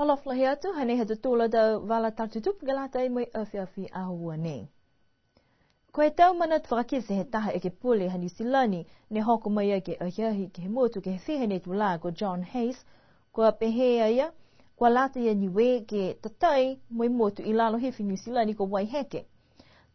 Holof lahi atu hane he tutula da wala tartutup galata I moi afi ahua ne. Koe tau manat whakakise he taha eke pule ha New Zealand ne hoko mai ake ahiahi ke he motu ke he whihene tu la ko John Hayes kua pehea ia kua lata ia niwe ke tatai moi motu I lalo hifi New Zealand ko wai heke.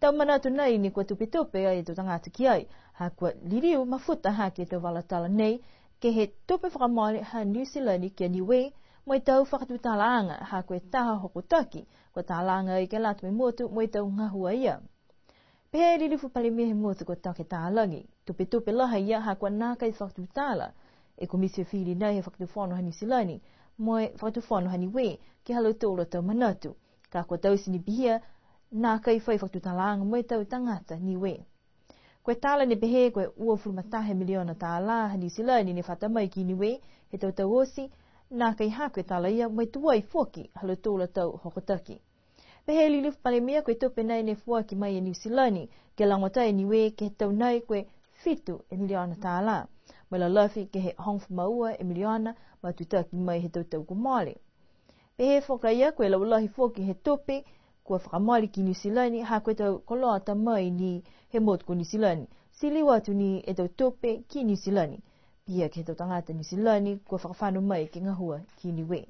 Tau manatu nei ni kua tupe ai tu tangata ki ai ha kua liriu mafuta ha ke te walatala nei ke he tupe whakamale ha New Zealand ke niwe moi tau whakatutalaanga ha koe taha hoko taki kua talaanga ai ke lata moi motu moi tau ngahua ia. Pehe lilifu palimia he motu kua take tālangi. Tupe laha ia ha kua nākai whakatutala e komisi whiri nei he whakatuwhono ha New Zealand moi whakatuwhono ha niwe ke halo tōla tau manatu. Ka kua tausini bihia nākai whai whakatutalaanga moi tau tangata niwe. Koe tāla ne pehe koe ua fulmatahe miliona tāla ha New Zealand ne whatamai ki niwe he tau osi nākai ha koe tāla ia moi tuai whoki halo tōla tau hokotaki. Pehe lilifu palimia koe tupe nei ne fuaki mai e New Zealand ke langotai niwe ke tau nei koe fitu miliona tāla. Mai la lafi ke he hongfu maua miliona ma tutaki mai he tau kumale. Pehe whakaia koe laulahi fuaki he tupe kua whakamali ki New Zealand ha koe tau koloa ta mai ni he motu ko New Zealand. Sili watu ni e tau tupe ki New Zealand. Pia ke tau tangata New Zealand kua whakawhanu mai ke ngahua ki niwe.